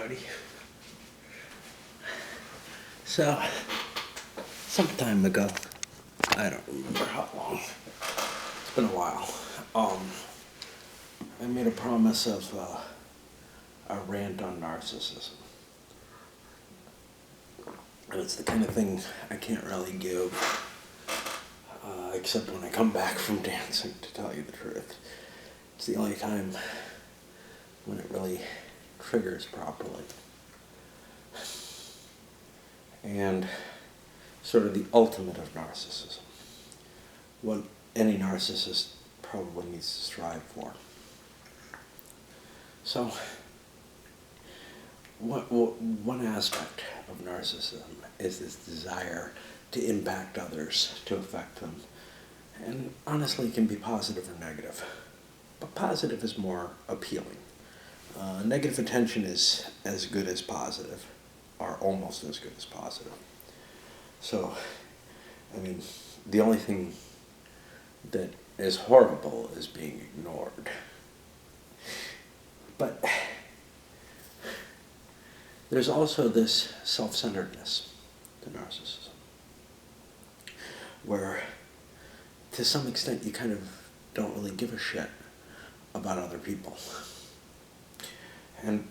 everybody. So, some time ago, I don't remember how long, it's been a while, I made a promise of a rant on narcissism. And it's the kind of thing I can't really give, except when I come back from dancing, to tell you the truth. It's the only time when it really triggers properly. And sort of the ultimate of narcissism. What any narcissist probably needs to strive for. So, one aspect of narcissism is this desire to impact others, to affect them. And honestly, it can be positive or negative. But positive is more appealing. Negative attention is as good as positive, or almost as good as positive. So, I mean, the only thing that is horrible is being ignored. But there's also this self-centeredness to narcissism, where to some extent you kind of don't really give a shit about other people. And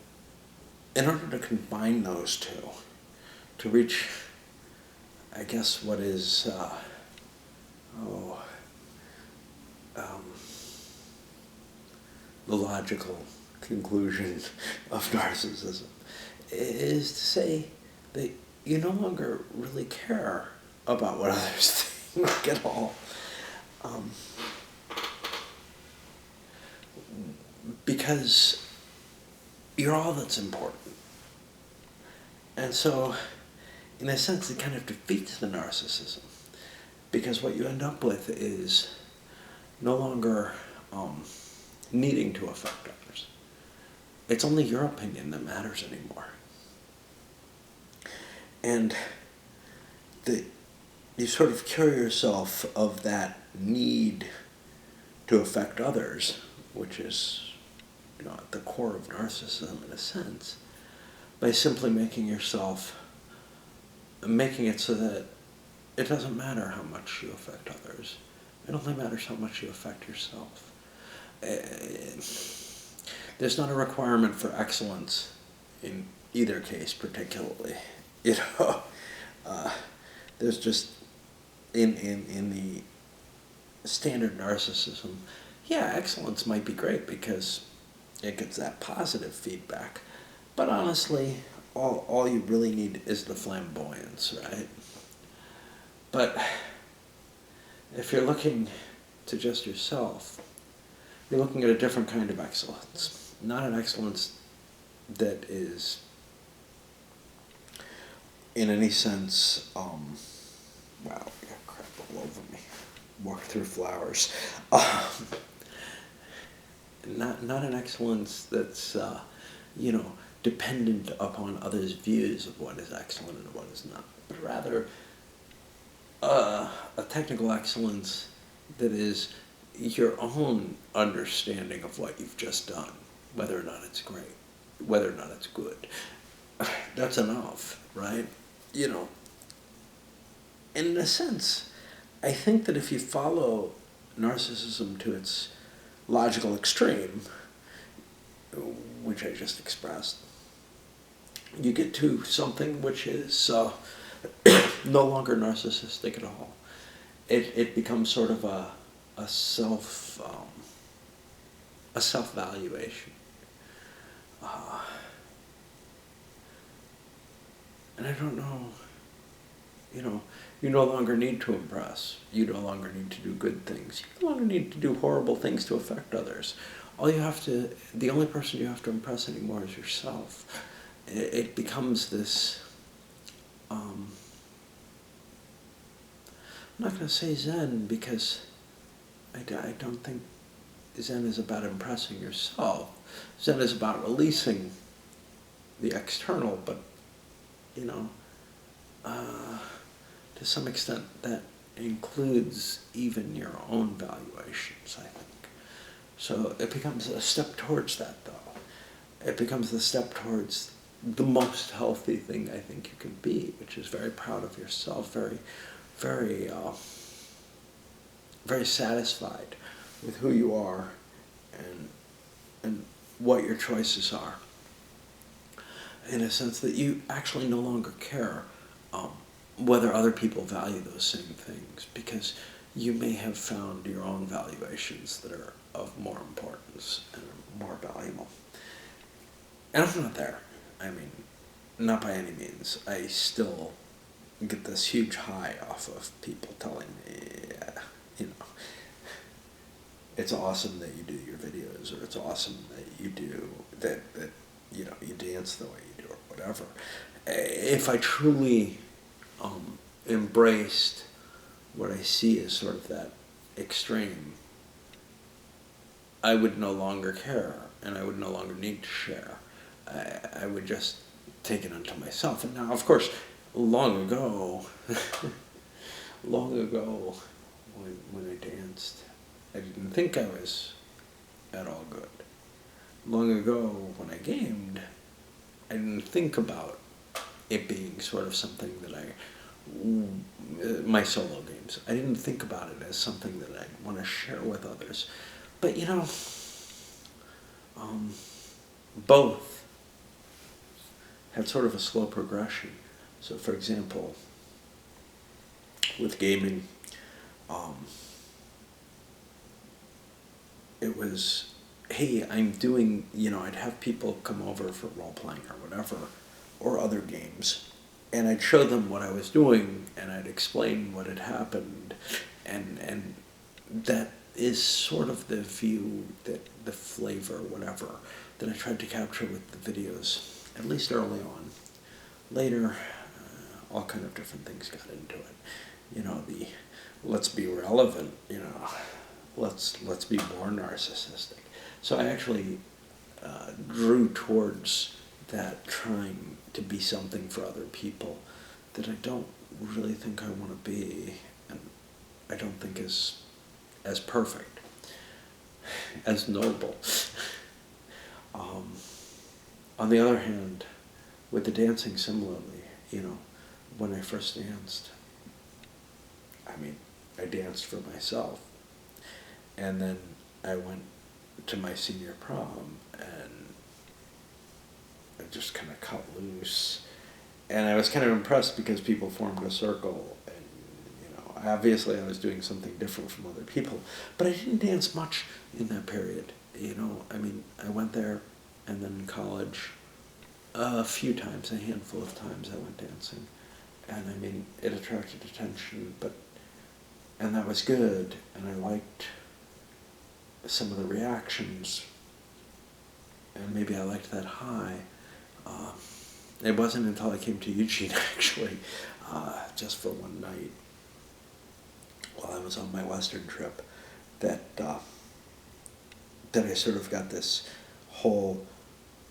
in order to combine those two, to reach, I guess, what is, the logical conclusion of narcissism, is to say that you no longer really care about what others think at all. Because you're all that's important. And so, in a sense, it kind of defeats the narcissism. Because what you end up with is no longer needing to affect others. It's only your opinion that matters anymore. And you sort of cure yourself of that need to affect others, which is, at the core of narcissism in a sense, by simply making it so that it doesn't matter how much you affect others. It only matters how much you affect yourself. There's not a requirement for excellence in either case particularly. There's just, in the standard narcissism, yeah, excellence might be great because it gets that positive feedback. But honestly, all you really need is the flamboyance, right? But if you're looking to just yourself, you're looking at a different kind of excellence. Not an excellence that is, in any sense, wow, I got crap all over me. Walk through flowers. Not an excellence that's, dependent upon others' views of what is excellent and what is not, but rather a technical excellence that is your own understanding of what you've just done, whether or not it's great, whether or not it's good. That's enough, right? And in a sense, I think that if you follow narcissism to its logical extreme, which I just expressed, you get to something which is no longer narcissistic at all. It becomes sort of a self-valuation. And I don't know, you no longer need to impress. You no longer need to do good things. You no longer need to do horrible things to affect others. The only person you have to impress anymore is yourself. It becomes this, I'm not going to say Zen, because I don't think Zen is about impressing yourself. Zen is about releasing the external, but, to some extent that includes even your own valuations, I think. So it becomes a step towards that, though. It becomes the step towards the most healthy thing I think you can be, which is very proud of yourself, very, very satisfied with who you are and what your choices are. In a sense that you actually no longer care whether other people value those same things, because you may have found your own valuations that are of more importance and are more valuable. And I'm not there. I mean, not by any means. I still get this huge high off of people telling me, yeah, you know, it's awesome that you do your videos, or it's awesome that you do that you know, you dance the way you do, or whatever. If I truly embraced what I see as sort of that extreme, I would no longer care, and I would no longer need to share. I would just take it unto myself. And now, of course, long ago, long ago, when I danced, I didn't think I was at all good. Long ago, when I gamed, I didn't think about it being sort of something that my solo games, I didn't think about it as something that I want to share with others. But you know, both had sort of a slow progression. So for example, with gaming, it was, hey, I'm doing, you know, I'd have people come over for role-playing or whatever, or other games, and I'd show them what I was doing, and I'd explain what had happened, and that is sort of the view, that the flavor, whatever, that I tried to capture with the videos, at least early on. Later, all kind of different things got into it. You know, the let's be relevant, you know, let's be more narcissistic. So I actually drew towards that, trying to be something for other people that I don't really think I want to be, and I don't think is as perfect, as noble. On the other hand, with the dancing similarly, you know, when I first danced, I mean, I danced for myself, and then I went to my senior prom, and I just kind of cut loose, and I was kind of impressed because people formed a circle, and you know, obviously I was doing something different from other people, but I didn't dance much in that period. You know, I mean, I went there, and then in college, a few times, a handful of times I went dancing, and I mean, it attracted attention, and that was good, and I liked some of the reactions, and maybe I liked that high. It wasn't until I came to Eugene, actually, just for one night, while I was on my Western trip, that I sort of got this whole,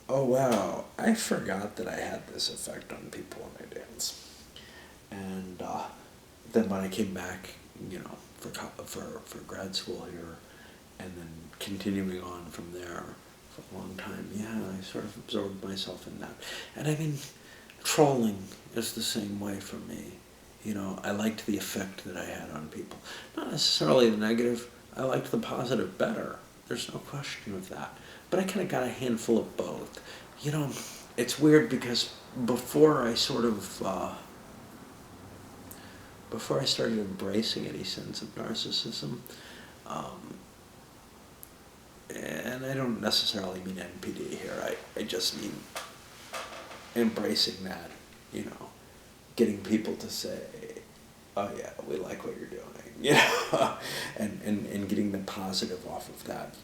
oh wow, I forgot that I had this effect on people when I dance. And then when I came back, you know, for grad school here, and then continuing on from there for a long time, yeah, I sort of absorbed myself in that. And I mean, trolling is the same way for me. You know, I liked the effect that I had on people. Not necessarily the negative, I liked the positive better. There's no question of that. But I kind of got a handful of both. You know, it's weird because before I started embracing any sense of narcissism, and I don't necessarily mean NPD here, I just mean embracing that, you know, getting people to say, oh yeah, we like what you're doing, you know, and getting the positive off of that,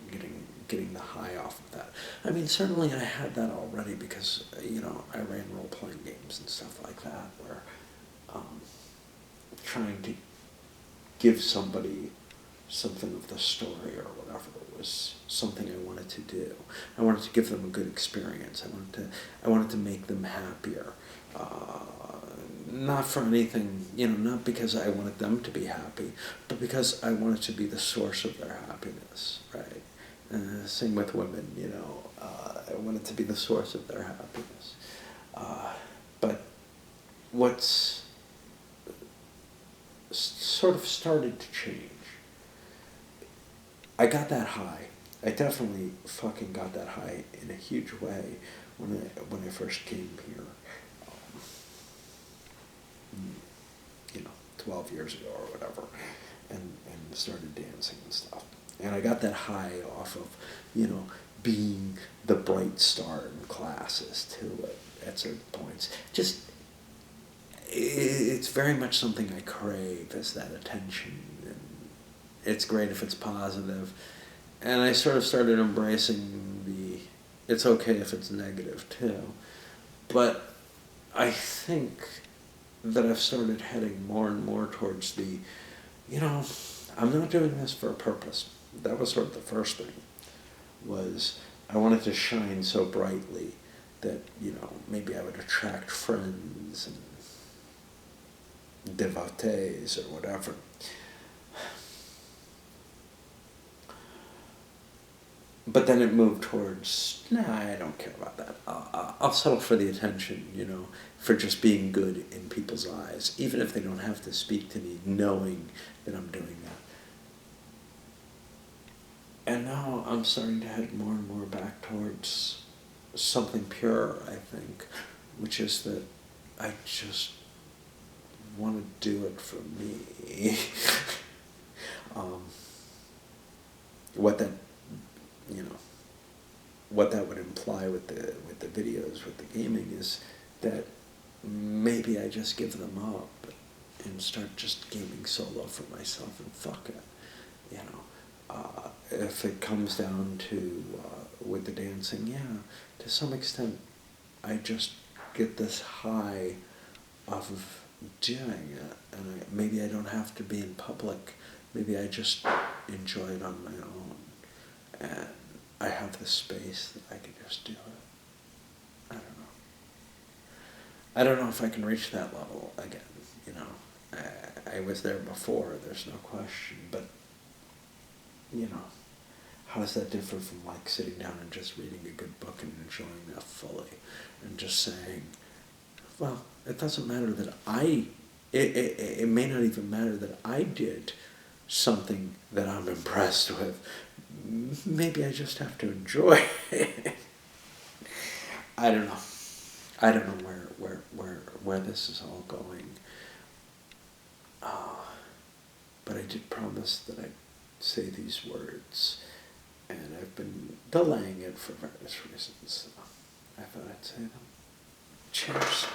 getting the high off of that. I mean, certainly I had that already because, you know, I ran role-playing games and stuff like that, where trying to give somebody something of the story or whatever was something I wanted to do. I wanted to give them a good experience. I wanted to make them happier. Not for anything, you know, not because I wanted them to be happy, but because I wanted to be the source of their happiness, right? Same with women, you know, I wanted to be the source of their happiness. But what's sort of started to change, I got that high. I definitely fucking got that high in a huge way when I first came here. Um, 12 years ago or whatever, and started dancing and stuff. And I got that high off of, being the bright star in classes too at certain points. Just, it's very much something I crave, is that attention. And it's great if it's positive. And I sort of started embracing it's okay if it's negative too. But I think that I've started heading more and more towards I'm not doing this for a purpose. That was sort of the first thing, was I wanted to shine so brightly that, maybe I would attract friends and devotees or whatever. But then it moved towards, nah, I don't care about that. I'll settle for the attention, for just being good in people's eyes, even if they don't have to speak to me, knowing that I'm doing that. And now I'm starting to head more and more back towards something pure, I think, which is that I just want to do it for me. What that, what that would imply with the videos, with the gaming, is that maybe I just give them up and start just gaming solo for myself and fuck it, if it comes down to with the dancing, yeah, to some extent, I just get this high off of doing it, and maybe I don't have to be in public. Maybe I just enjoy it on my own, and I have the space that I can just do it. I don't know. I don't know if I can reach that level again, I was there before, there's no question, but, how does that differ from, sitting down and just reading a good book and enjoying that fully, and just saying, well, it doesn't matter that it may not even matter that I did something that I'm impressed with. Maybe I just have to enjoy it. I don't know. I don't know where this is all going. But I did promise that I'd say these words, and I've been delaying it for various reasons. So I thought I'd say them. Cheers.